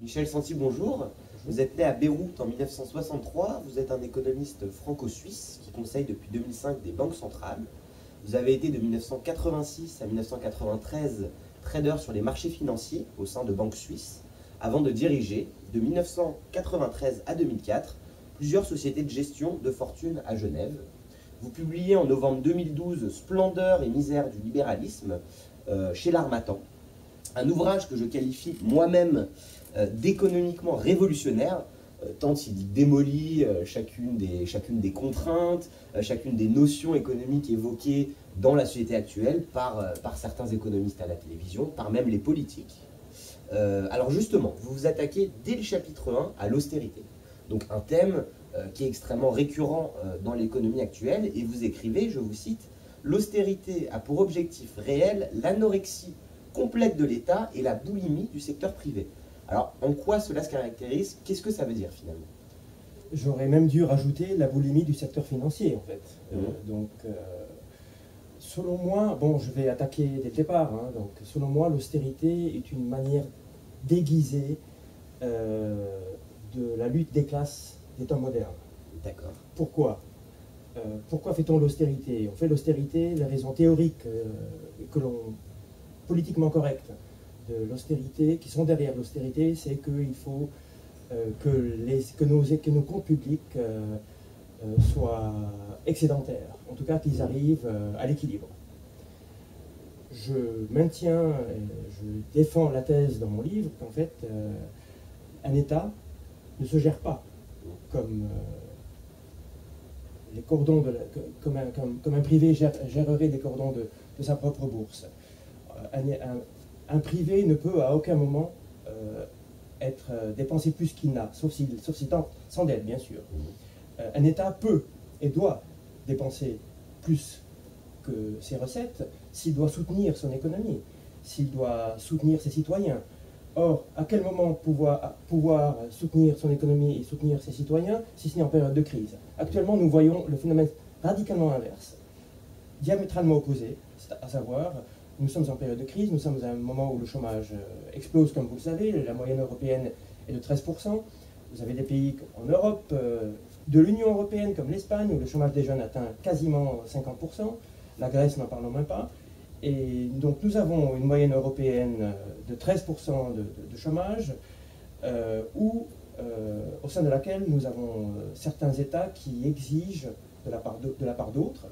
Michel Santi, bonjour. Vous êtes né à Beyrouth en 1963. Vous êtes un économiste franco-suisse qui conseille depuis 2005 des banques centrales. Vous avez été de 1986 à 1993 trader sur les marchés financiers au sein de banques suisses, avant de diriger, de 1993 à 2004, plusieurs sociétés de gestion de fortune à Genève. Vous publiez en novembre 2012 Splendeur et misère du libéralisme chez l'Harmattan, un ouvrage que je qualifie moi-même d'économiquement révolutionnaire, tant il démolit chacune des contraintes, chacune des notions économiques évoquées dans la société actuelle par certains économistes à la télévision, par même les politiques. Alors justement, vous vous attaquez dès le chapitre 1 à l'austérité, donc un thème qui est extrêmement récurrent dans l'économie actuelle, et vous écrivez, je vous cite, « L'austérité a pour objectif réel l'anorexie complète de l'État et la boulimie du secteur privé ». Alors, en quoi cela se caractérise? Qu'est-ce que ça veut dire finalement? J'aurais même dû rajouter la boulimie du secteur financier, en fait. Selon moi, bon, je vais attaquer dès le départ, hein, donc selon moi, l'austérité est une manière déguisée de la lutte des classes des temps modernes. D'accord. Pourquoi pourquoi fait-on l'austérité? On fait l'austérité, les raisons théoriques politiquement correctes de l'austérité, qui sont derrière l'austérité, c'est qu'il faut que nos comptes publics soient excédentaires, en tout cas qu'ils arrivent à l'équilibre. Je maintiens, je défends la thèse dans mon livre qu'en fait, un État ne se gère pas comme les cordons comme un privé gérerait des cordons de sa propre bourse. Un privé ne peut à aucun moment être dépensé plus qu'il n'a, sauf si sans dette, bien sûr. Un État peut et doit dépenser plus que ses recettes s'il doit soutenir son économie, s'il doit soutenir ses citoyens. Or, à quel moment pouvoir soutenir son économie et soutenir ses citoyens, si ce n'est en période de crise? Actuellement, nous voyons le phénomène radicalement inverse, diamétralement opposé, à savoir, nous sommes en période de crise, nous sommes à un moment où le chômage explose, comme vous le savez, la moyenne européenne est de 13%. Vous avez des pays en Europe, de l'Union européenne, comme l'Espagne, où le chômage des jeunes atteint quasiment 50%, la Grèce n'en parlons même pas. Et donc nous avons une moyenne européenne de 13% de chômage, au sein de laquelle nous avons certains États qui exigent de la part d'autres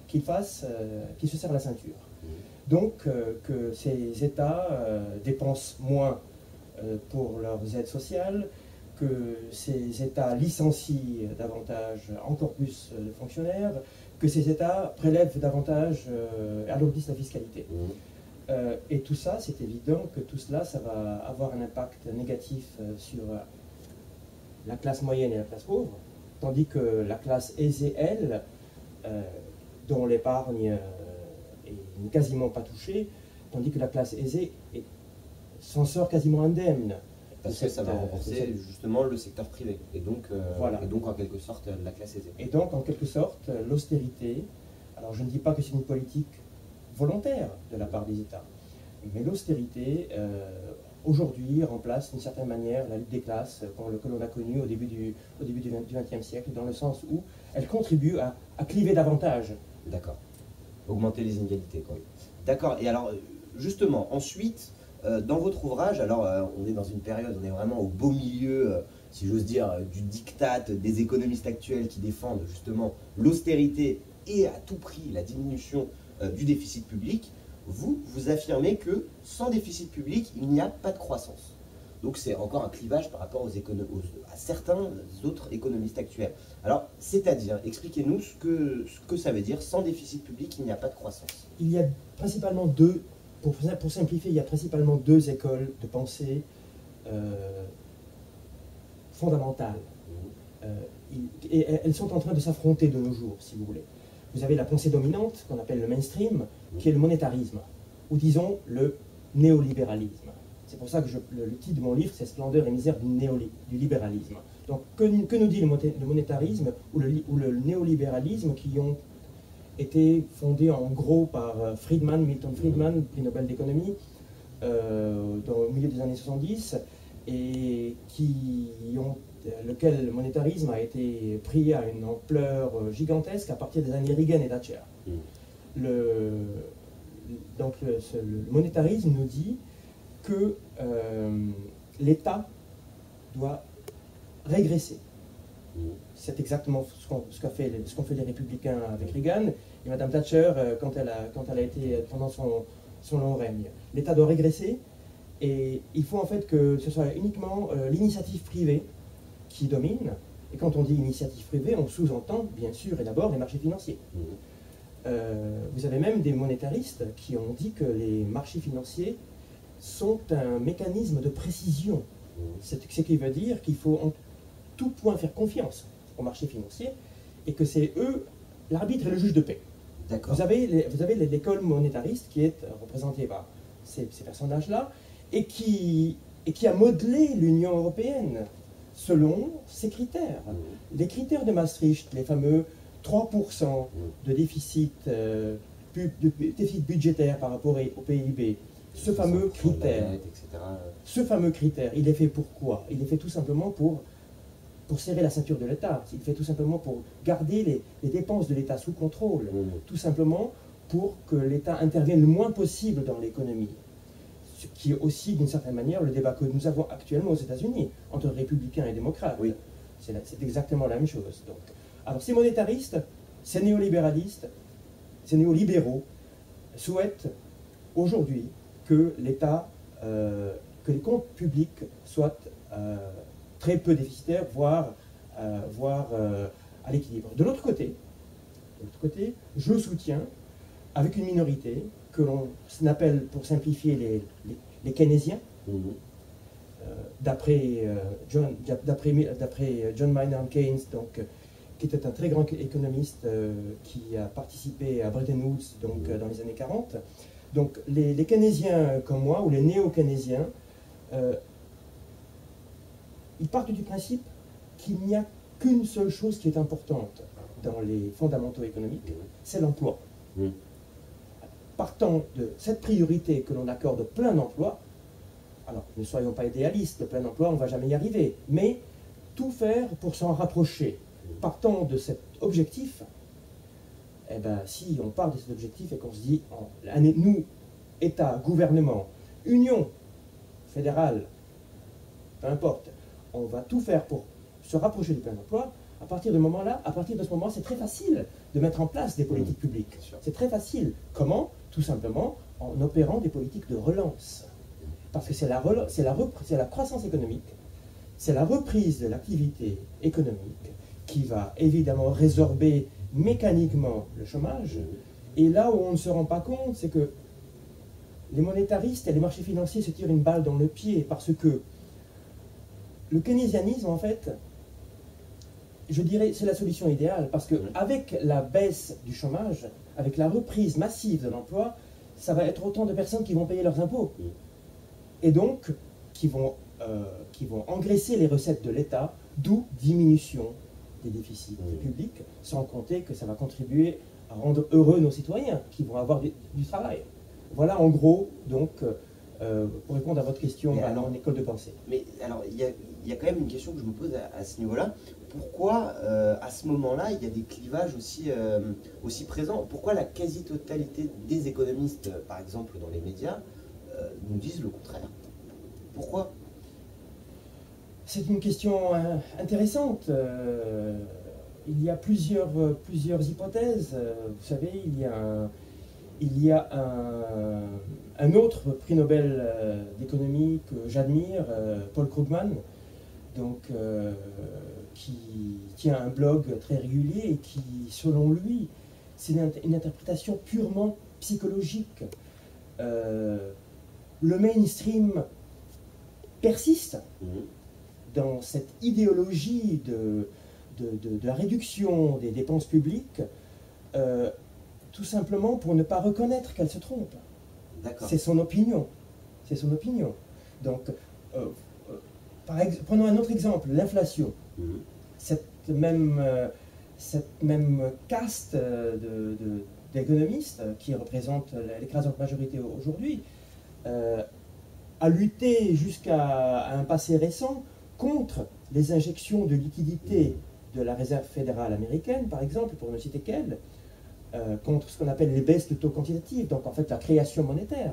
qu'ils se serrent la ceinture. Donc que ces États dépensent moins pour leurs aides sociales, que ces États licencient davantage encore plus de fonctionnaires, que ces États prélèvent davantage, alourdissent la fiscalité. Et tout ça, c'est évident que tout cela, ça va avoir un impact négatif sur la classe moyenne et la classe pauvre, tandis que la classe aisée, elle, dont l'épargne est quasiment pas touchée, tandis que la classe aisée s'en sort quasiment indemne. Parce que ça va renforcer justement le secteur privé, et donc en quelque sorte la classe aisée. Et donc en quelque sorte l'austérité, alors je ne dis pas que c'est une politique volontaire de la part des États, mais l'austérité aujourd'hui remplace d'une certaine manière la lutte des classes que l'on a connue au début du XXe siècle, dans le sens où elle contribue à cliver davantage. D'accord. Augmenter les inégalités, quoi. D'accord. Et alors justement, ensuite, dans votre ouvrage, alors on est dans une période, on est vraiment au beau milieu, si j'ose dire, du diktat des économistes actuels qui défendent justement l'austérité et à tout prix la diminution du déficit public. Vous affirmez que sans déficit public, il n'y a pas de croissance. Donc c'est encore un clivage par rapport à certains autres économistes actuels. Alors, c'est-à-dire, expliquez-nous ce que ça veut dire, sans déficit public, il n'y a pas de croissance. Il y a principalement pour simplifier, il y a principalement deux écoles de pensée fondamentales. Et elles sont en train de s'affronter de nos jours, si vous voulez. Vous avez la pensée dominante, qu'on appelle le mainstream, qui est le monétarisme, ou disons le néolibéralisme. C'est pour ça que le titre de mon livre, c'est Splendeur et misère du libéralisme. Donc, que nous dit le monétarisme ou le néolibéralisme, qui ont été fondés en gros par Milton Friedman, prix Nobel d'économie, au milieu des années 70, et lequel le monétarisme a été pris à une ampleur gigantesque à partir des années Reagan et Thatcher. Donc le monétarisme nous dit que l'État doit régresser. C'est exactement ce qu'ont fait les républicains avec Reagan et Mme Thatcher quand elle a été pendant son long règne. L'État doit régresser et il faut en fait que ce soit uniquement l'initiative privée qui domine. Et quand on dit initiative privée, on sous-entend bien sûr et d'abord les marchés financiers. Vous avez même des monétaristes qui ont dit que les marchés financiers sont un mécanisme de précision. Ce qui veut dire qu'il faut en tout point faire confiance aux marchés financiers et que c'est eux l'arbitre et le juge de paix. Vous avez l'école monétariste qui est représentée par ces personnages-là et qui a modelé l'Union européenne selon ces critères. Les critères de Maastricht, les fameux 3% de déficit budgétaire par rapport au PIB, ce fameux critère, il est fait pour quoi? Il est fait tout simplement pour serrer la ceinture de l'État. Il est fait tout simplement pour garder les dépenses de l'État sous contrôle. Tout simplement pour que l'État intervienne le moins possible dans l'économie. Ce qui est aussi, d'une certaine manière, le débat que nous avons actuellement aux États-Unis, entre républicains et démocrates. C'est exactement la même chose. Donc, alors, ces monétaristes, ces néolibéralistes, ces néolibéraux souhaitent aujourd'hui que l'État, que les comptes publics soient très peu déficitaires, voire à l'équilibre. De l'autre côté, je soutiens, avec une minorité, que l'on appelle, pour simplifier, les keynésiens, d'après John Maynard Keynes, donc, qui était un très grand économiste qui a participé à Bretton Woods donc, dans les années 40. Donc les keynésiens comme moi, ou les néo-keynésiens, ils partent du principe qu'il n'y a qu'une seule chose qui est importante dans les fondamentaux économiques, c'est l'emploi. Partant de cette priorité que l'on accorde au plein emploi, alors ne soyons pas idéalistes, le plein emploi, on ne va jamais y arriver, mais tout faire pour s'en rapprocher. Partant de cet objectif, eh ben, si on part de cet objectif et qu'on se dit, nous, État, gouvernement, Union fédérale, peu importe, on va tout faire pour se rapprocher du plein emploi, à partir de ce moment, c'est très facile de mettre en place des politiques publiques. C'est très facile. Comment? Tout simplement en opérant des politiques de relance. Parce que c'est la croissance économique, c'est la reprise de l'activité économique qui va évidemment résorber mécaniquement le chômage. Et là où on ne se rend pas compte, c'est que les monétaristes et les marchés financiers se tirent une balle dans le pied parce que le keynésianisme, en fait, je dirais, c'est la solution idéale parce qu'avec la baisse du chômage, avec la reprise massive de l'emploi, ça va être autant de personnes qui vont payer leurs impôts et donc qui vont engraisser les recettes de l'État, d'où diminution des déficits publics, sans compter que ça va contribuer à rendre heureux nos citoyens qui vont avoir du travail. Voilà en gros, donc, pour répondre à votre question, en école de pensée. Mais alors, il y a quand même une question que je me pose à ce niveau-là. Pourquoi, à ce moment-là, il y a des clivages aussi présents? Pourquoi la quasi-totalité des économistes, par exemple dans les médias, nous disent le contraire? Pourquoi? C'est une question intéressante. Il y a plusieurs hypothèses. Vous savez, il y a un autre prix Nobel d'économie que j'admire, Paul Krugman, donc, qui tient un blog très régulier et qui, selon lui, c'est une interprétation purement psychologique. Le mainstream persiste dans cette idéologie de la réduction des dépenses publiques, tout simplement pour ne pas reconnaître qu'elle se trompe. C'est son opinion. C'est son opinion. Donc, prenons un autre exemple, l'inflation. Cette même caste d'économistes qui représente l'écrasante majorité aujourd'hui a lutté jusqu'à un passé récent contre les injections de liquidités de la Réserve fédérale américaine, par exemple, pour ne citer qu'elle, contre ce qu'on appelle les baisses de taux quantitatifs, donc en fait la création monétaire,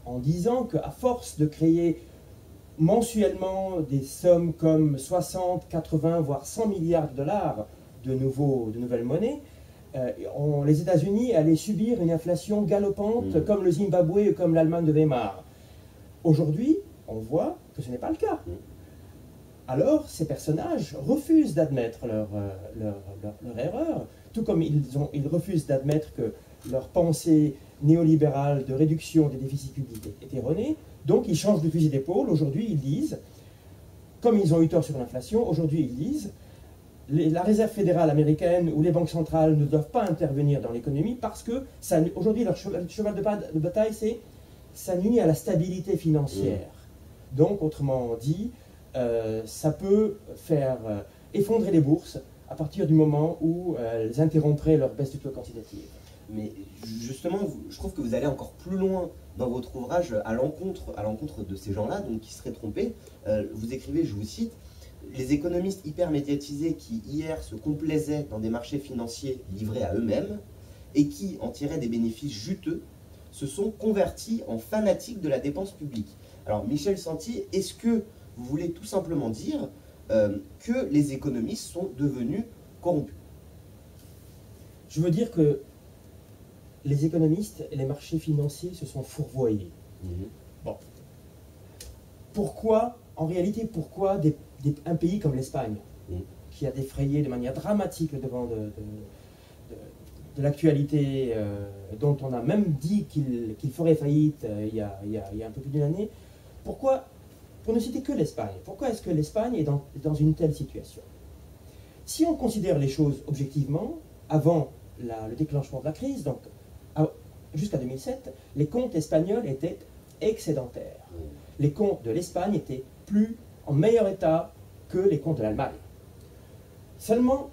en disant qu'à force de créer mensuellement des sommes comme 60, 80, voire 100 milliards de dollars de nouvelles monnaies, les États-Unis allaient subir une inflation galopante comme le Zimbabwe ou comme l'Allemagne de Weimar. Aujourd'hui, on voit que ce n'est pas le cas. Alors, ces personnages refusent d'admettre leur erreur, tout comme ils refusent d'admettre que leur pensée néolibérale de réduction des déficits publics est erronée. Donc, ils changent de fusil d'épaule. Aujourd'hui, ils disent, comme ils ont eu tort sur l'inflation, aujourd'hui, ils disent la Réserve fédérale américaine ou les banques centrales ne doivent pas intervenir dans l'économie parce que, aujourd'hui, leur cheval de bataille, c'est ça nuit à la stabilité financière. Donc, autrement dit, ça peut faire effondrer les bourses à partir du moment où elles interrompraient leur baisse du taux quantitatif. Mais justement, je trouve que vous allez encore plus loin dans votre ouvrage à l'encontre de ces gens-là, donc qui seraient trompés. Vous écrivez, je vous cite, « Les économistes hyper médiatisés qui hier se complaisaient dans des marchés financiers livrés à eux-mêmes et qui en tiraient des bénéfices juteux se sont convertis en fanatiques de la dépense publique. » Alors Michel Santi, est-ce que vous voulez tout simplement dire que les économistes sont devenus corrompus? Je veux dire que les économistes et les marchés financiers se sont fourvoyés. Bon. Pourquoi, en réalité, pourquoi un pays comme l'Espagne, qui a défrayé de manière dramatique le devant de l'actualité, dont on a même dit qu'il ferait faillite il y a un peu plus d'une année, pourquoi, pour ne citer que l'Espagne, pourquoi est-ce que l'Espagne est dans une telle situation? Si on considère les choses objectivement, avant le déclenchement de la crise, donc jusqu'à 2007, les comptes espagnols étaient excédentaires. Les comptes de l'Espagne étaient en meilleur état que les comptes de l'Allemagne. Seulement,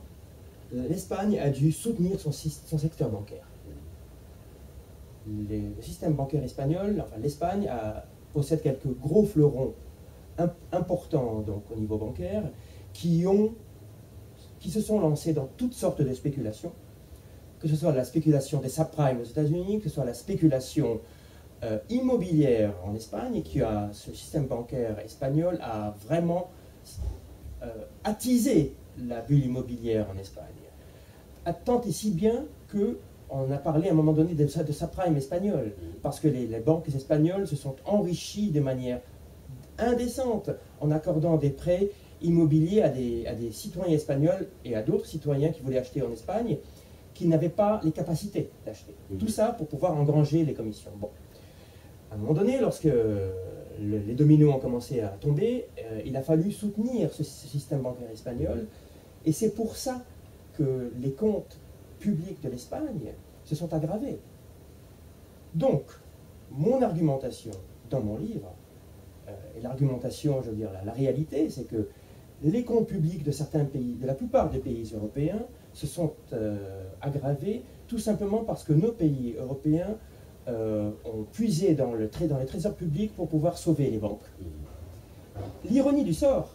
l'Espagne a dû soutenir son secteur bancaire. Le système bancaire espagnol, enfin l'Espagne, possède quelques gros fleurons importants donc, au niveau bancaire qui se sont lancés dans toutes sortes de spéculations, que ce soit la spéculation des subprimes aux États-Unis, que ce soit la spéculation immobilière en Espagne, et ce système bancaire espagnol a vraiment attisé la bulle immobilière en Espagne. Tant et si bien qu'on a parlé à un moment donné de subprime espagnol, parce que les banques espagnoles se sont enrichies de manière indécente en accordant des prêts immobiliers à des citoyens espagnols et à d'autres citoyens qui voulaient acheter en Espagne, qui n'avaient pas les capacités d'acheter. Tout ça pour pouvoir engranger les commissions. Bon. À un moment donné, lorsque les dominos ont commencé à tomber, il a fallu soutenir ce système bancaire espagnol, et c'est pour ça que les comptes publics de l'Espagne se sont aggravés. Donc, mon argumentation dans mon livre, et l'argumentation, je veux dire, la réalité, c'est que les comptes publics de certains pays, de la plupart des pays européens, se sont aggravés tout simplement parce que nos pays européens ont puisé dans les trésors publics pour pouvoir sauver les banques. L'ironie du sort,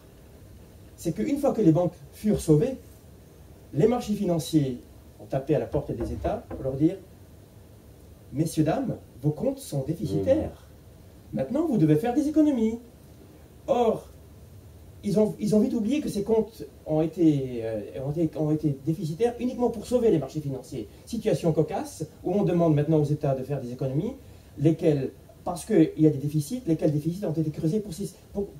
c'est qu'une fois que les banques furent sauvées, les marchés financiers ont tapé à la porte des États pour leur dire « Messieurs, dames, vos comptes sont déficitaires. Maintenant, vous devez faire des économies. » Or, ils ont vite oublié que ces comptes ont été déficitaires uniquement pour sauver les marchés financiers. Situation cocasse, où on demande maintenant aux États de faire des économies, parce qu'il y a des déficits, lesquels déficits ont été creusés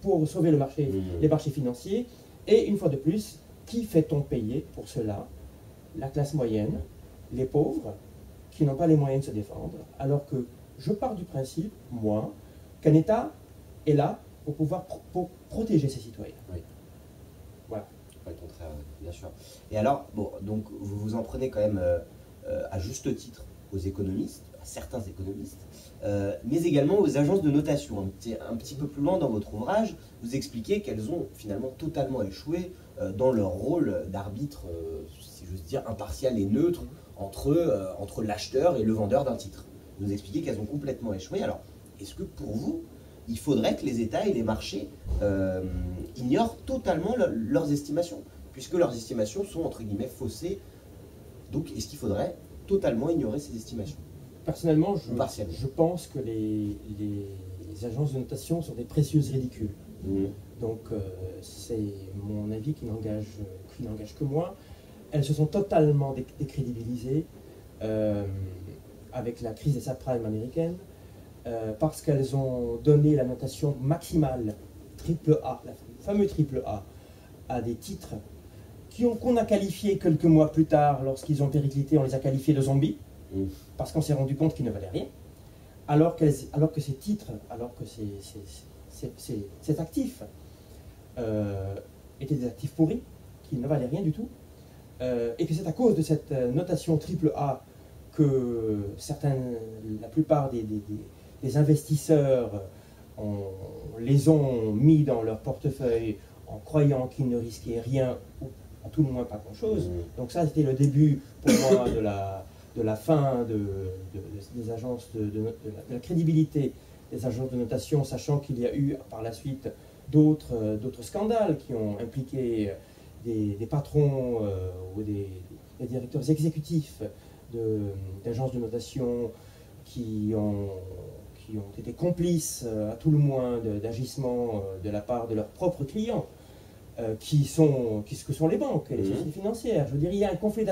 pour sauver les marchés financiers. Et une fois de plus, qui fait-on payer pour cela? La classe moyenne, les pauvres, qui n'ont pas les moyens de se défendre, alors que je pars du principe, moi, qu'un État est là pour pouvoir protéger ses citoyens. Oui. Voilà. Pas le contraire, bien sûr. Et alors, bon, donc vous vous en prenez quand même à juste titre aux économistes, à certains économistes, mais également aux agences de notation. Un petit peu plus loin dans votre ouvrage, vous expliquez qu'elles ont finalement totalement échoué dans leur rôle d'arbitre, si j'ose dire, impartial et neutre entre l'acheteur et le vendeur d'un titre. Vous expliquez qu'elles ont complètement échoué. Alors, est-ce que pour vous, il faudrait que les États et les marchés ignorent totalement leurs estimations, puisque leurs estimations sont, entre guillemets, faussées. Donc, est-ce qu'il faudrait totalement ignorer ces estimations? Personnellement, je pense que les agences de notation sont des précieuses ridicules. Donc, c'est mon avis qui n'engage que moi. Elles se sont totalement décrédibilisées avec la crise des subprimes américaines, parce qu'elles ont donné la notation maximale AAA, le fameux AAA, à des titres qu'on a qualifiés quelques mois plus tard, lorsqu'ils ont périclité, on les a qualifiés de zombies, parce qu'on s'est rendu compte qu'ils ne valaient rien, alors que ces titres, alors que ces actifs étaient des actifs pourris, qui ne valaient rien du tout, et que c'est à cause de cette notation AAA que la plupart des investisseurs les ont mis dans leur portefeuille en croyant qu'ils ne risquaient rien, ou à tout le moins pas grand-chose. Donc ça, c'était le début pour moi de la fin des agences de la crédibilité des agences de notation, sachant qu'il y a eu par la suite d'autres scandales qui ont impliqué des patrons ou des directeurs exécutifs d'agences de notation qui ont été complices à tout le moins d'agissements de la part de leurs propres clients, que sont les banques et les sociétés financières. Je veux dire, il y a un conflit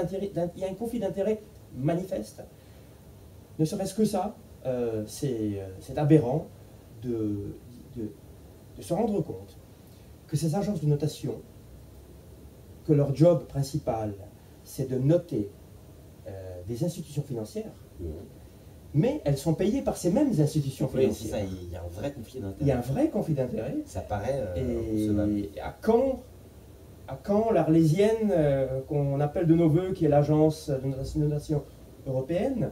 d'intérêt manifeste. Ne serait-ce que ça, c'est aberrant de se rendre compte que ces agences de notation, que leur job principal, c'est de noter des institutions financières, mais elles sont payées par ces mêmes institutions financières. Oui, c'est ça, il y a un vrai conflit d'intérêt. Il y a un vrai conflit d'intérêt. Ça paraît et à quand l'Arlésienne, qu'on appelle de nos voeux, qui est l'agence de notation européenne,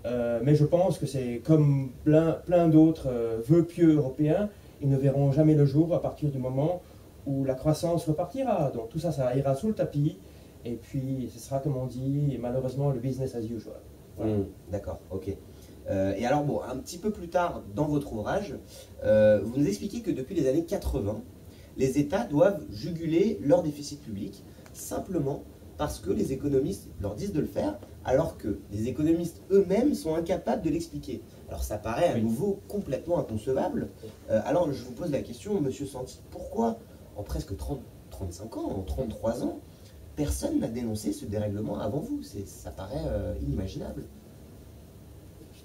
mais je pense que c'est comme plein d'autres vœux pieux européens, ils ne verront jamais le jour à partir du moment où la croissance repartira. Donc tout ça, ça ira sous le tapis, et puis ce sera, comme on dit, malheureusement, le business as usual. Voilà. D'accord, ok. Et alors, bon, un petit peu plus tard dans votre ouvrage, vous nous expliquez que depuis les années 80, les États doivent juguler leur déficit public simplement parce que les économistes leur disent de le faire, alors que les économistes eux-mêmes sont incapables de l'expliquer. Alors ça paraît à nouveau complètement inconcevable. Alors je vous pose la question, Monsieur Santi, pourquoi en presque 35 ans, en 33 ans, personne n'a dénoncé ce dérèglement avant vous? Ça paraît inimaginable.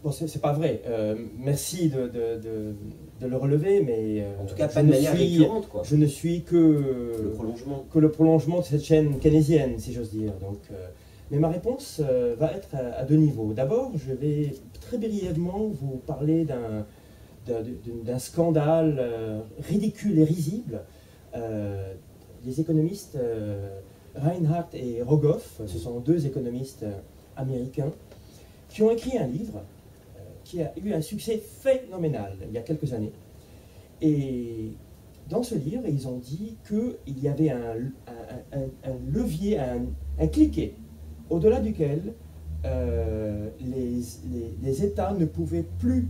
Bon, c'est pas vrai. Merci de le relever, mais en tout cas pas de manière récurrente, quoi. Je ne suis que le prolongement de cette chaîne keynésienne, si j'ose dire. Donc, mais ma réponse va être à deux niveaux. D'abord, je vais très brièvement vous parler d'un scandale ridicule et risible. Les économistes Reinhardt et Rogoff, ce sont deux économistes américains, qui ont écrit un livre qui a eu un succès phénoménal il y a quelques années. Et dans ce livre, ils ont dit qu'il y avait un levier, un cliquet, au-delà duquel les États ne pouvaient plus...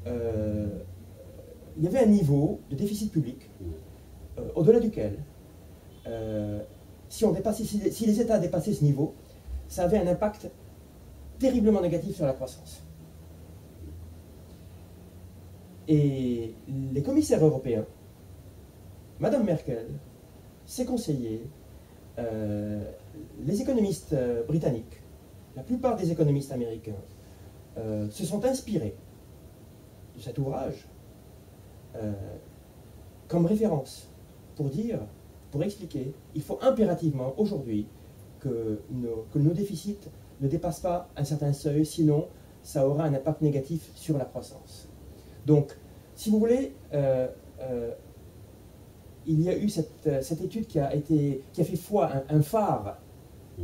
il y avait un niveau de déficit public, au-delà duquel, si les États dépassaient ce niveau, ça avait un impact terriblement négatif sur la croissance. Et les commissaires européens, Madame Merkel, ses conseillers, les économistes britanniques, la plupart des économistes américains se sont inspirés de cet ouvrage comme référence pour expliquer, il faut impérativement aujourd'hui que nos déficits ne dépassent pas un certain seuil, sinon ça aura un impact négatif sur la croissance. Donc, si vous voulez, il y a eu cette étude qui a fait foi, un phare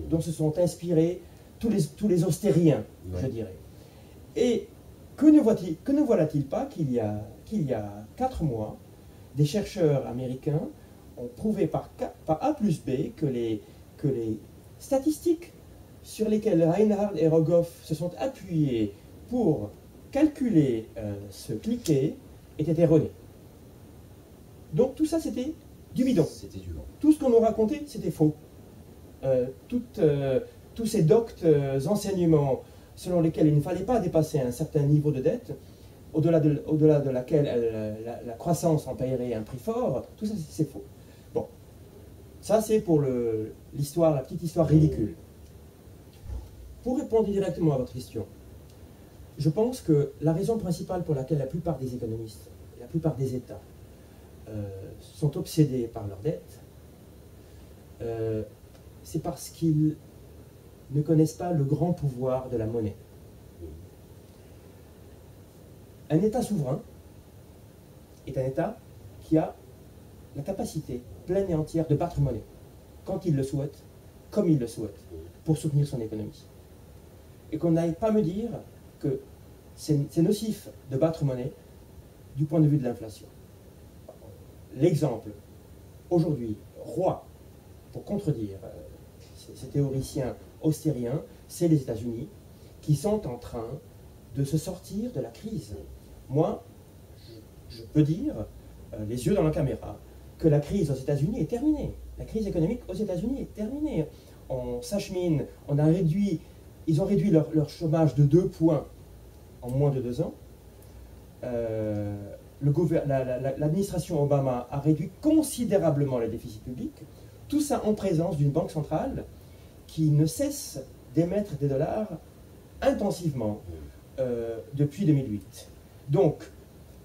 dont se sont inspirés tous les austériens, je dirais. Et que ne voilà-t-il pas qu'il y a 4 mois, des chercheurs américains ont prouvé par A plus B que les statistiques sur lesquelles Reinhardt et Rogoff se sont appuyés pour calculer ce cliquet étaient erronés. Donc tout ça, c'était du bidon. C'était du vent. Tout ce qu'on nous racontait, c'était faux. Tous ces doctes enseignements selon lesquels il ne fallait pas dépasser un certain niveau de dette, au-delà de laquelle la croissance en paierait un prix fort, tout ça c'est faux. Bon, ça c'est pour l'histoire, la petite histoire ridicule. Pour répondre directement à votre question, je pense que la raison principale pour laquelle la plupart des économistes, la plupart des États sont obsédés par leurs dettes, c'est parce qu'ils ne connaissent pas le grand pouvoir de la monnaie. Un État souverain est un État qui a la capacité pleine et entière de battre monnaie, quand il le souhaite, comme il le souhaite, pour soutenir son économie. Et qu'on n'aille pas me dire que c'est nocif de battre monnaie du point de vue de l'inflation. L'exemple, aujourd'hui, roi, pour contredire ces théoriciens austériens, c'est les États-Unis qui sont en train de se sortir de la crise. Moi, je peux dire, les yeux dans la caméra, que la crise aux États-Unis est terminée. La crise économique aux États-Unis est terminée. On s'achemine, ils ont réduit leur chômage de 2 points en moins de 2 ans. L'administration Obama a réduit considérablement le déficit public. Tout ça en présence d'une banque centrale qui ne cesse d'émettre des dollars intensivement depuis 2008. Donc,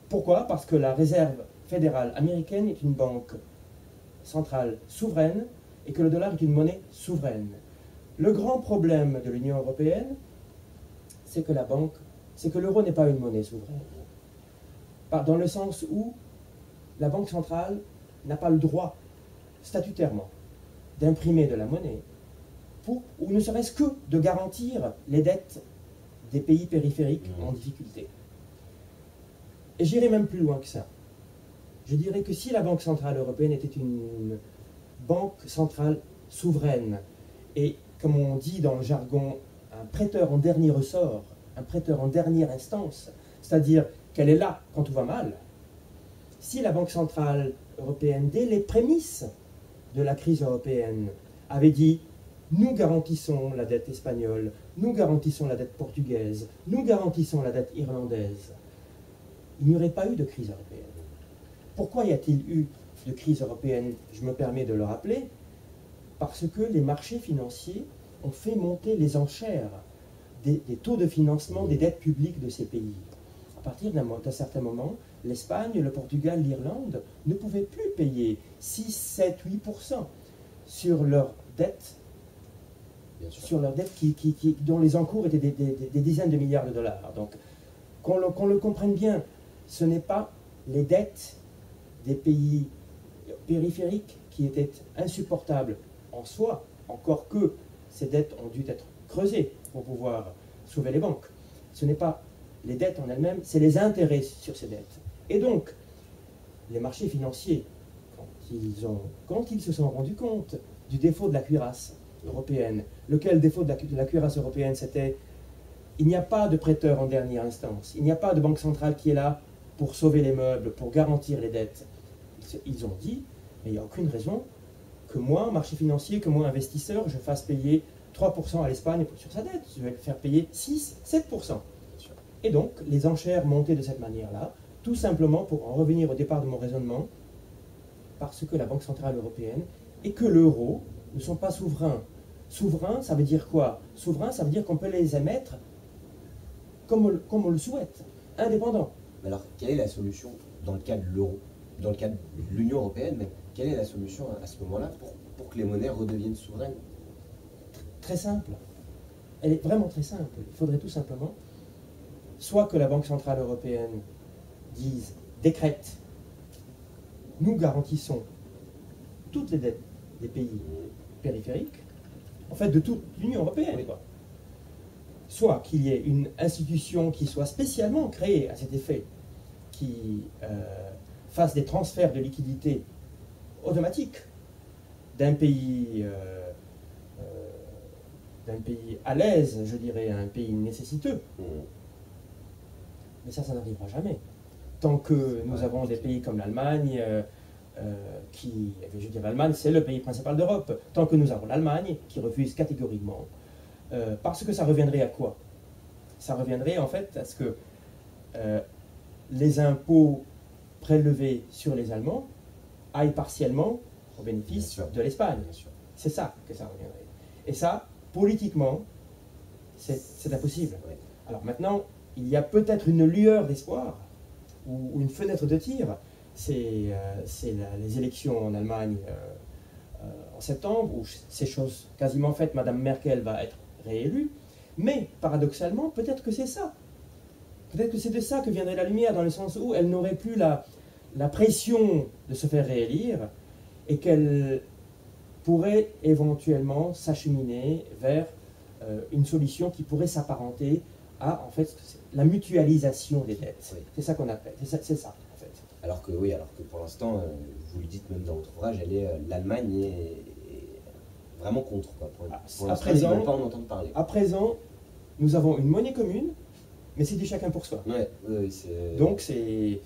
pourquoi? Parce que la Réserve fédérale américaine est une banque centrale souveraine et que le dollar est une monnaie souveraine. Le grand problème de l'Union européenne, c'est que l'euro n'est pas une monnaie souveraine. Dans le sens où la banque centrale n'a pas le droit, statutairement, d'imprimer de la monnaie, ou ne serait-ce que de garantir les dettes des pays périphériques en difficulté. Et j'irai même plus loin que ça. Je dirais que si la Banque Centrale Européenne était une banque centrale souveraine, et comme on dit dans le jargon, un prêteur en dernier ressort, un prêteur en dernière instance, c'est-à-dire qu'elle est là quand tout va mal, si la Banque Centrale Européenne, dès les prémices de la crise européenne, avait dit « nous garantissons la dette espagnole, nous garantissons la dette portugaise, nous garantissons la dette irlandaise », il n'y aurait pas eu de crise européenne. Pourquoi y a-t-il eu de crise européenne? Je me permets de le rappeler, parce que les marchés financiers ont fait monter les enchères des taux de financement des dettes publiques de ces pays. À partir d'un certain moment, l'Espagne, le Portugal, l'Irlande ne pouvaient plus payer 6, 7, 8% sur leurs dettes, dont les encours étaient des dizaines de milliards de dollars. Donc, qu'on le comprenne bien, ce n'est pas les dettes des pays périphériques qui étaient insupportables en soi, encore que ces dettes ont dû être creusées pour pouvoir sauver les banques. Ce n'est pas les dettes en elles-mêmes, c'est les intérêts sur ces dettes. Et donc, les marchés financiers, quand ils se sont rendus compte du défaut de la cuirasse européenne, lequel défaut de la cuirasse européenne, c'était il n'y a pas de prêteur en dernière instance, il n'y a pas de banque centrale qui est là pour sauver les meubles, pour garantir les dettes. Ils ont dit, mais il n'y a aucune raison que moi, marché financier, que moi, investisseur, je fasse payer 3% à l'Espagne sur sa dette. Je vais le faire payer 6, 7%. Et donc, les enchères montaient de cette manière-là, tout simplement pour en revenir au départ de mon raisonnement, parce que la Banque Centrale Européenne et que l'euro ne sont pas souverains. Souverain, ça veut dire quoi? Souverain, ça veut dire qu'on peut les émettre comme on le souhaite, indépendant. Alors, quelle est la solution dans le cas de l'euro, dans le cas de l'Union européenne même? Quelle est la solution à ce moment-là pour que les monnaies redeviennent souveraines? Très simple. Elle est vraiment très simple. Il faudrait tout simplement soit que la Banque Centrale Européenne décrète, nous garantissons toutes les dettes des pays périphériques, en fait de toute l'Union européenne, quoi. Soit qu'il y ait une institution qui soit spécialement créée à cet effet, qui fasse des transferts de liquidités automatiques d'un pays à l'aise, je dirais, à un pays nécessiteux. Mais ça n'arrivera jamais. Tant que nous avons des pays comme l'Allemagne, je dirais l'Allemagne, c'est le pays principal d'Europe, tant que nous avons l'Allemagne qui refuse catégoriquement. Parce que ça reviendrait à quoi? Ça reviendrait en fait à ce que les impôts prélevés sur les Allemands aillent partiellement au bénéfice de l'Espagne. C'est ça que ça reviendrait. Et ça, politiquement, c'est impossible. Oui. Alors maintenant, il y a peut-être une lueur d'espoir, ou une fenêtre de tir, c'est les élections en Allemagne en septembre, où c'est chose quasiment faite, Madame Merkel va être réélue, mais paradoxalement, peut-être que c'est ça. Peut-être que c'est de ça que viendrait la lumière, dans le sens où elle n'aurait plus la pression de se faire réélire, et qu'elle pourrait éventuellement s'acheminer vers une solution qui pourrait s'apparenter à, en fait, la mutualisation des dettes. Oui. C'est ça qu'on appelle, c'est ça, en fait. Alors que pour l'instant, vous le dites même dans votre ouvrage, l'Allemagne est vraiment contre. Quoi. Pour l'instant, ils ne veulent pas en entendre parler. À présent, nous avons une monnaie commune, mais c'est du chacun pour soi. Ouais, donc c'est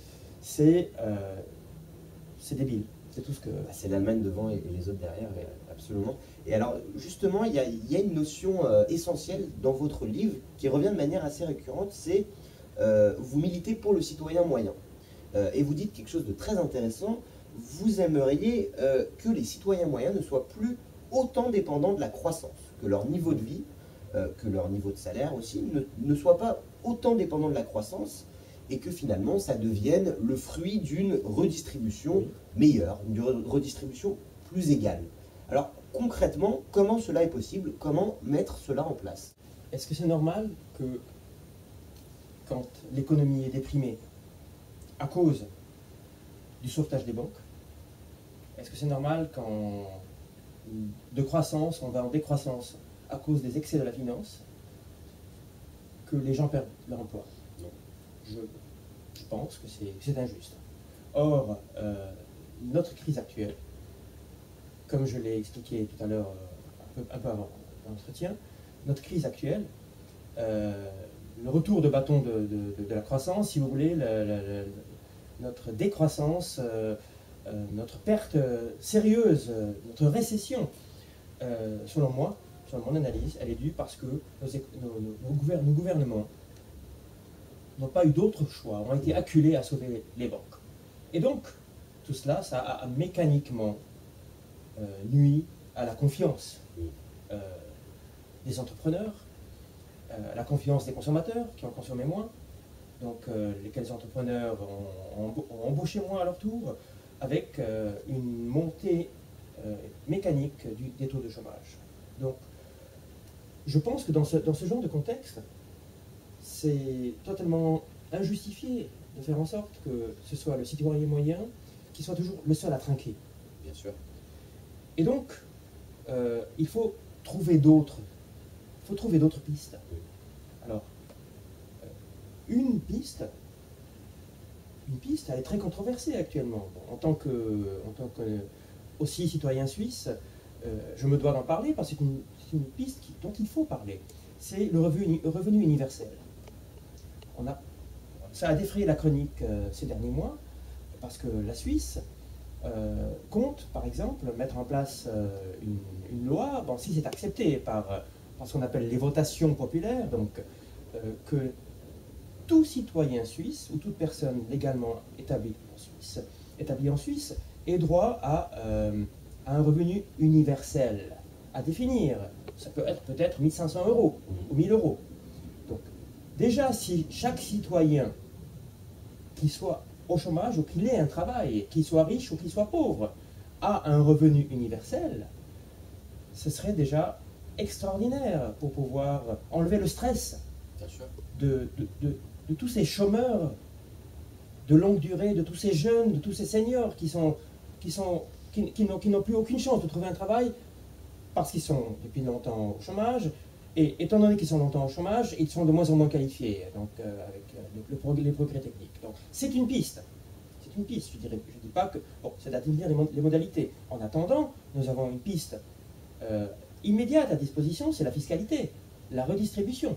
débile. C'est tout ce que... C'est l'Allemagne devant et les autres derrière, absolument. Et alors, justement, il y a une notion essentielle dans votre livre qui revient de manière assez récurrente, c'est vous militez pour le citoyen moyen. Et vous dites quelque chose de très intéressant, vous aimeriez que les citoyens moyens ne soient plus autant dépendants de la croissance, que leur niveau de vie, que leur niveau de salaire aussi, ne soit pas autant dépendant de la croissance, et que finalement ça devienne le fruit d'une redistribution meilleure, une redistribution plus égale. Alors concrètement, comment cela est possible? Comment mettre cela en place? Est-ce que c'est normal que quand l'économie est déprimée à cause du sauvetage des banques, est-ce que c'est normal quand de croissance, on va en décroissance à cause des excès de la finance, que les gens perdent leur emploi? Non. Je pense que c'est injuste. Or, notre crise actuelle, comme je l'ai expliqué tout à l'heure, un peu avant l'entretien, notre crise actuelle, le retour de bâton de la croissance, si vous voulez, notre décroissance, notre perte sérieuse, notre récession, selon moi, selon mon analyse, elle est due parce que nos gouvernements n'ont pas eu d'autre choix, ont été acculés à sauver les banques. Et donc, tout cela, ça a mécaniquement nuit à la confiance des entrepreneurs, à la confiance des consommateurs qui ont consommé moins, donc lesquels entrepreneurs ont embauché moins à leur tour, avec une montée mécanique des taux de chômage. Donc, je pense que dans ce genre de contexte, c'est totalement injustifié de faire en sorte que ce soit le citoyen moyen qui soit toujours le seul à trinquer. Bien sûr. Et donc, il faut trouver d'autres pistes. Oui. Alors, une piste, elle est très controversée actuellement. Bon, en tant que aussi citoyen suisse, je me dois d'en parler parce que c'est une piste dont il faut parler. C'est le revenu universel. Ça a défrayé la chronique ces derniers mois, parce que la Suisse compte, par exemple, mettre en place une loi, bon, si c'est accepté par ce qu'on appelle les votations populaires, donc que tout citoyen suisse, ou toute personne légalement établie en Suisse, ait droit à un revenu universel, à définir. Ça peut être peut-être 1 500 € ou 1 000 €. Donc, déjà, si chaque citoyen, qu'il soit au chômage ou qu'il ait un travail, qu'il soit riche ou qu'il soit pauvre, a un revenu universel, ce serait déjà extraordinaire pour pouvoir enlever le stress de tous ces chômeurs de longue durée, de tous ces jeunes, de tous ces seniors qui n'ont plus aucune chance de trouver un travail parce qu'ils sont depuis longtemps au chômage. Et étant donné qu'ils sont longtemps au chômage, ils sont de moins en moins qualifiés, donc avec les progrès techniques. Donc c'est une piste. C'est une piste, je dirais. Je ne dis pas que... Bon, c'est d'atteindre les modalités. En attendant, nous avons une piste immédiate à disposition, c'est la fiscalité, la redistribution.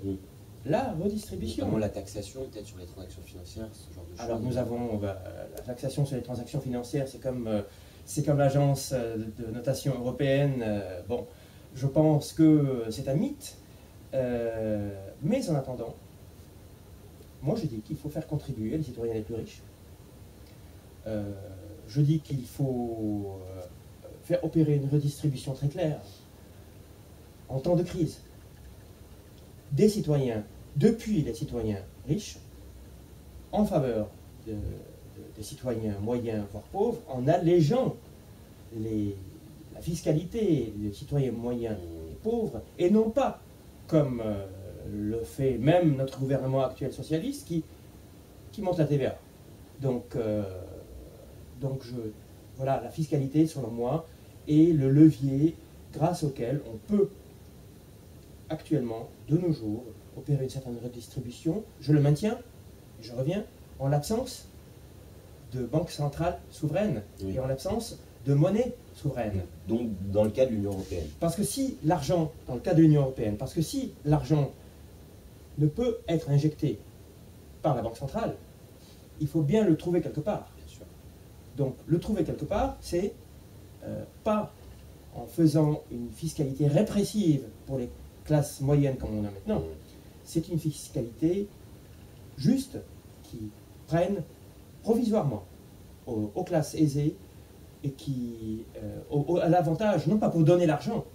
la redistribution. Notamment la taxation, peut-être sur les transactions financières, ce genre de choses. Alors nous avons la taxation sur les transactions financières, c'est comme l'agence de notation européenne. Bon, je pense que c'est un mythe, mais en attendant, moi je dis qu'il faut faire contribuer les citoyens les plus riches. Je dis qu'il faut faire opérer une redistribution très claire en temps de crise des citoyens, depuis les citoyens riches, en faveur des citoyens moyens, voire pauvres, en allégeant la fiscalité des citoyens moyens et pauvres, et non pas, comme le fait même notre gouvernement actuel socialiste, qui monte la TVA. Donc voilà, la fiscalité, selon moi, est le levier grâce auquel on peut actuellement, de nos jours, opérer une certaine redistribution. Je le maintiens, et je reviens, en l'absence de banque centrale souveraine et en l'absence de monnaie souveraine. Donc dans le cas de l'Union européenne. Parce que si l'argent, dans le cas de l'Union européenne, parce que si l'argent ne peut être injecté par la banque centrale, il faut bien le trouver quelque part. Bien sûr. Donc le trouver quelque part, c'est pas en faisant une fiscalité répressive pour les classes moyennes comme on a maintenant, c'est une fiscalité juste qui prenne provisoirement aux classes aisées et qui à l'avantage, non pas pour donner l'argent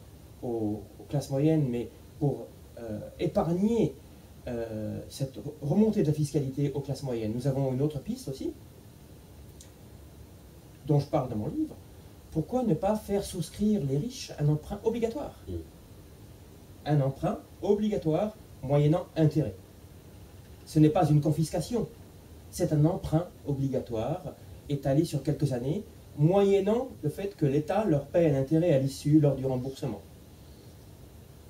aux classes moyennes, mais pour épargner cette remontée de la fiscalité aux classes moyennes. Nous avons une autre piste aussi, dont je parle dans mon livre. Pourquoi ne pas faire souscrire les riches à un emprunt obligatoire? Un emprunt obligatoire moyennant intérêt. Ce n'est pas une confiscation, c'est un emprunt obligatoire étalé sur quelques années, moyennant le fait que l'État leur paie un intérêt à l'issue lors du remboursement.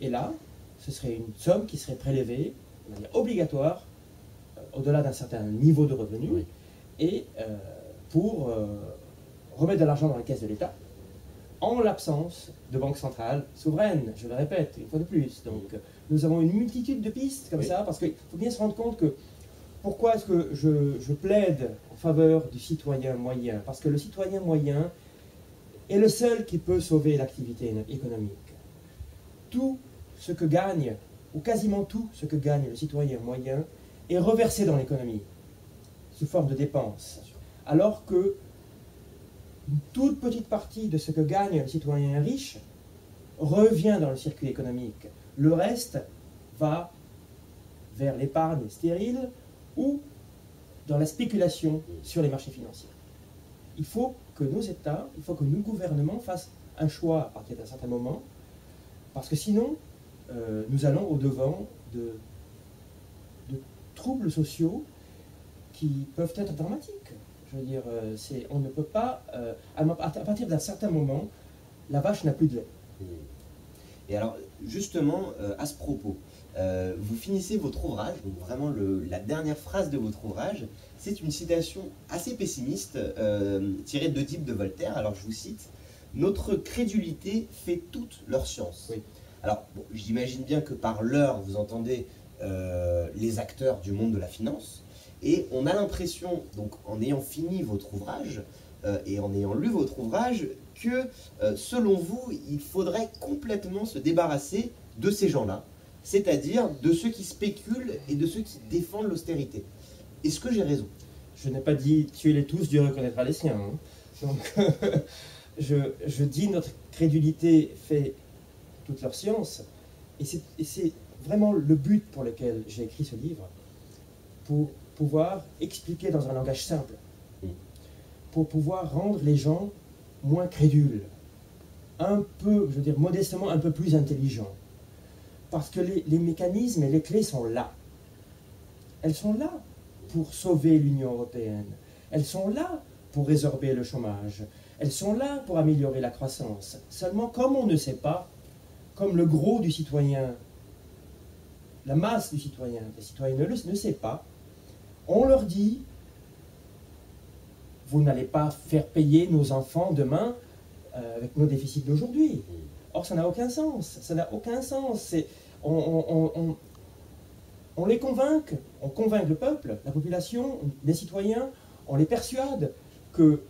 Et là, ce serait une somme qui serait prélevée de manière obligatoire, au-delà d'un certain niveau de revenu, et pour remettre de l'argent dans les caisses de l'État, en l'absence de banque centrale souveraine, je le répète une fois de plus. Donc nous avons une multitude de pistes comme ça, parce qu'il faut bien se rendre compte que pourquoi est-ce que je plaide en faveur du citoyen moyen? Parce que le citoyen moyen est le seul qui peut sauver l'activité économique. Tout ce que gagne, ou quasiment tout ce que gagne le citoyen moyen, est reversé dans l'économie, sous forme de dépenses. Alors que une toute petite partie de ce que gagne le citoyen riche revient dans le circuit économique. Le reste va vers l'épargne stérile ou dans la spéculation sur les marchés financiers. Il faut que nos États, il faut que nos gouvernements fassent un choix à partir d'un certain moment, parce que sinon, nous allons au-devant de troubles sociaux qui peuvent être dramatiques. Je veux dire, on ne peut pas, à partir d'un certain moment, la vache n'a plus de lait. Et alors, justement, à ce propos, vous finissez votre ouvrage, donc vraiment la dernière phrase de votre ouvrage, c'est une citation assez pessimiste, tirée de d'Oedipe de Voltaire. Alors, je vous cite, « Notre crédulité fait toute leur science ». Oui. Alors, bon, j'imagine bien que par leur, vous entendez les acteurs du monde de la finance. Et on a l'impression, donc en ayant fini votre ouvrage et en ayant lu votre ouvrage, que selon vous, il faudrait complètement se débarrasser de ces gens-là, c'est-à-dire de ceux qui spéculent et de ceux qui défendent l'austérité. Est-ce que j'ai raison? Je n'ai pas dit tuez-les tous, Dieu reconnaîtra les siens. Hein. Donc, je dis notre crédulité fait toute leur science, et c'est vraiment le but pour lequel j'ai écrit ce livre, pour pouvoir expliquer dans un langage simple, pour pouvoir rendre les gens moins crédules, un peu, je veux dire modestement, un peu plus intelligents. Parce que les mécanismes et les clés sont là. Elles sont là pour sauver l'Union européenne. Elles sont là pour résorber le chômage. Elles sont là pour améliorer la croissance. Seulement, comme on ne sait pas, comme le gros du citoyen, la masse du citoyen, des citoyens ne sait pas, on leur dit, vous n'allez pas faire payer nos enfants demain avec nos déficits d'aujourd'hui. Or, ça n'a aucun sens. Ça n'a aucun sens. On les convainc, on convainc le peuple, la population, les citoyens, on les persuade que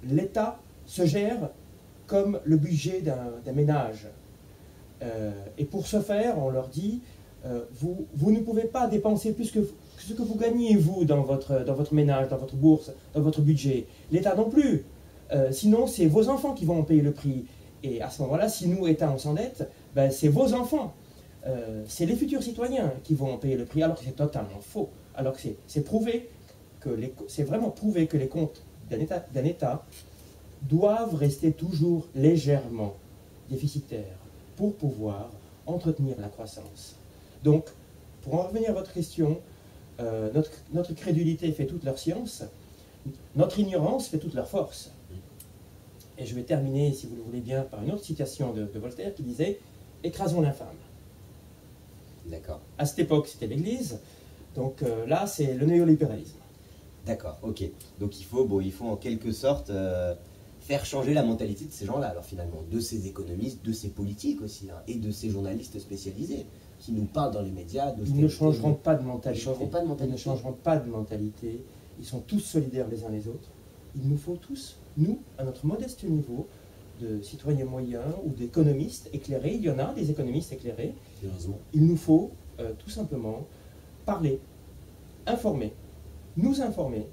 l'État se gère comme le budget d'un ménage. Et pour ce faire, on leur dit, vous ne pouvez pas dépenser plus que ce que vous gagnez, vous, dans votre ménage, dans votre bourse, dans votre budget. L'État non plus. Sinon, c'est vos enfants qui vont en payer le prix. Et à ce moment-là, si nous, État, on s'endette, ben, c'est vos enfants. C'est les futurs citoyens qui vont en payer le prix, alors que c'est totalement faux. Alors que c'est prouvé, c'est vraiment prouvé que les comptes d'un État doivent rester toujours légèrement déficitaires pour pouvoir entretenir la croissance. Donc, pour en revenir à votre question, notre crédulité fait toute leur science, notre ignorance fait toute leur force. Et je vais terminer, si vous le voulez bien, par une autre citation de Voltaire qui disait « Écrasons l'infâme ». D'accord. À cette époque, c'était l'Église, donc là, c'est le néolibéralisme. D'accord, ok. Donc il faut en quelque sorte faire changer la mentalité de ces gens-là, alors finalement, de ces économistes, de ces politiques aussi, hein, et de ces journalistes spécialisés qui nous parlent dans les médias. Ils ne changeront pas de mentalité. Ils ne changeront pas de mentalité. Ils ne changeront pas de mentalité. Ils sont tous solidaires les uns les autres. Il nous faut tous, nous, à notre modeste niveau, de citoyens moyens ou d'économistes éclairés, il y en a des économistes éclairés, heureusement, il nous faut tout simplement parler, informer, nous informer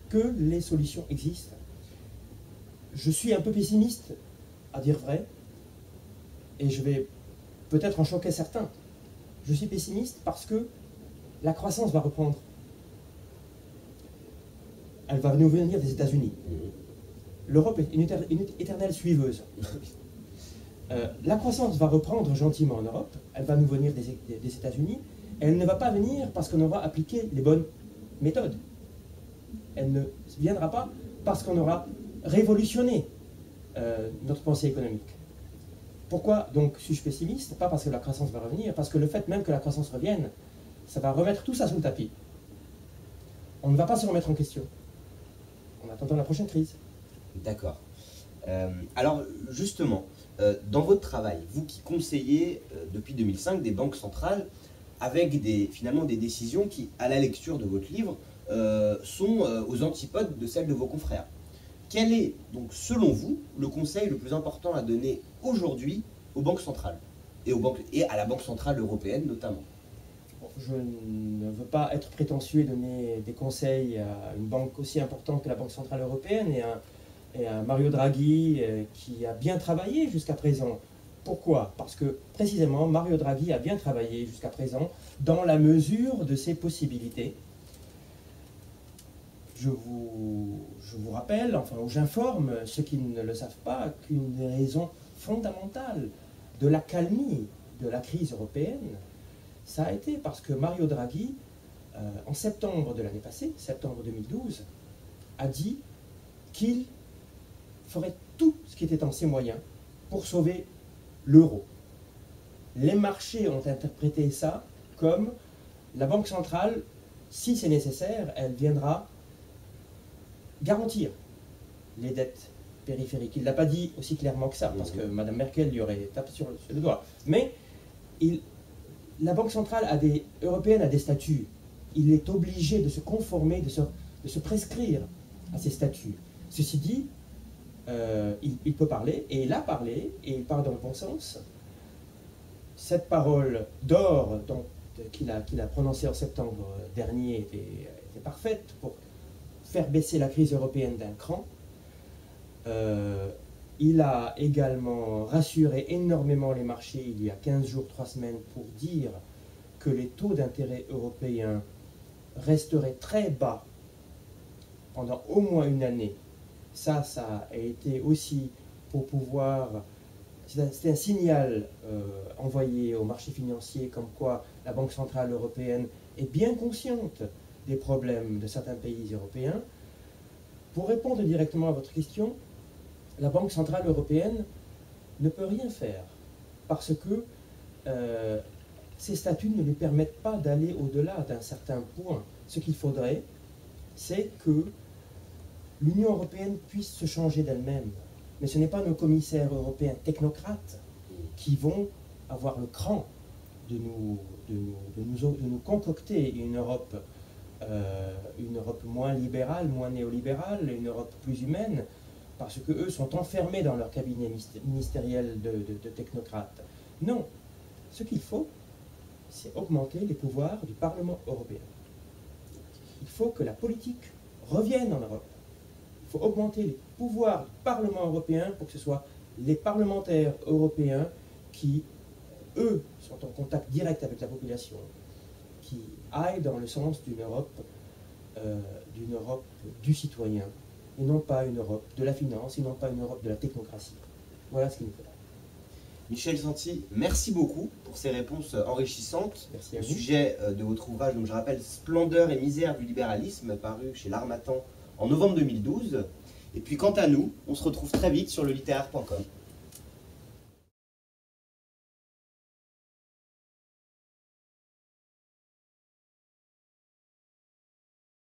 que les solutions existent. Je suis un peu pessimiste, à dire vrai, et je vais peut-être en choquer certains. Je suis pessimiste parce que la croissance va reprendre. Elle va nous venir des États-Unis. L'Europe est une éternelle suiveuse. La croissance va reprendre gentiment en Europe, elle va nous venir des États-Unis, elle ne va pas venir parce qu'on aura appliqué les bonnes méthodes. Elle ne viendra pas parce qu'on aura révolutionné notre pensée économique. Pourquoi donc suis-je pessimiste? Pas parce que la croissance va revenir, parce que le fait même que la croissance revienne, ça va remettre tout ça sous le tapis. On ne va pas se remettre en question en attendant la prochaine crise. D'accord. Alors justement, dans votre travail, vous qui conseillez depuis 2005 des banques centrales avec finalement des décisions qui, à la lecture de votre livre, sont aux antipodes de celles de vos confrères. Quel est donc selon vous le conseil le plus important à donner aujourd'hui aux banques centrales et à la Banque centrale européenne notamment? Je ne veux pas être prétentieux et donner des conseils à une banque aussi importante que la Banque centrale européenne et à Mario Draghi qui a bien travaillé jusqu'à présent. Pourquoi? Parce que précisément Mario Draghi a bien travaillé jusqu'à présent dans la mesure de ses possibilités. Je vous rappelle, enfin, ou j'informe ceux qui ne le savent pas, qu'une des raisons fondamentales de l'accalmie de la crise européenne, ça a été parce que Mario Draghi, en septembre de l'année passée, septembre 2012, a dit qu'il ferait tout ce qui était en ses moyens pour sauver l'euro. Les marchés ont interprété ça comme la Banque centrale, si c'est nécessaire, elle viendra garantir les dettes périphériques. Il ne l'a pas dit aussi clairement que ça, parce que Mme Merkel lui aurait tapé sur le doigt. Mais la Banque centrale européenne a des statuts. Il est obligé de se conformer, de se prescrire à ces statuts. Ceci dit, il peut parler, et il a parlé, et il parle dans le bon sens. Cette parole d'or qu'il a prononcée en septembre dernier était parfaite pour faire baisser la crise européenne d'un cran. Il a également rassuré énormément les marchés il y a 15 jours, 3 semaines, pour dire que les taux d'intérêt européens resteraient très bas pendant au moins une année. Ça a été aussi pour pouvoir... C'est un signal envoyé aux marchés financiers comme quoi la Banque centrale européenne est bien consciente des problèmes de certains pays européens. Pour répondre directement à votre question, la Banque centrale européenne ne peut rien faire parce que ces statuts ne lui permettent pas d'aller au-delà d'un certain point. Ce qu'il faudrait, c'est que l'Union européenne puisse se changer d'elle-même. Mais ce n'est pas nos commissaires européens technocrates qui vont avoir le cran de nous concocter une Europe moins libérale, moins néolibérale, une Europe plus humaine, parce qu'eux sont enfermés dans leur cabinet ministériel de technocrates. Non, ce qu'il faut, c'est augmenter les pouvoirs du Parlement européen. Il faut que la politique revienne en Europe. Il faut augmenter les pouvoirs du Parlement européen pour que ce soit les parlementaires européens qui, eux, sont en contact direct avec la population, qui aillent dans le sens d'une Europe du citoyen, et non pas une Europe de la finance, et non pas une Europe de la technocratie. Voilà ce qu'il nous faut. Michel Santi, merci beaucoup pour ces réponses enrichissantes Merci à au vous. sujet de votre ouvrage, donc je rappelle, Splendeur et misère du libéralisme, paru chez l'Harmattan en novembre 2012. Et puis quant à nous, on se retrouve très vite sur lelittéraire.com.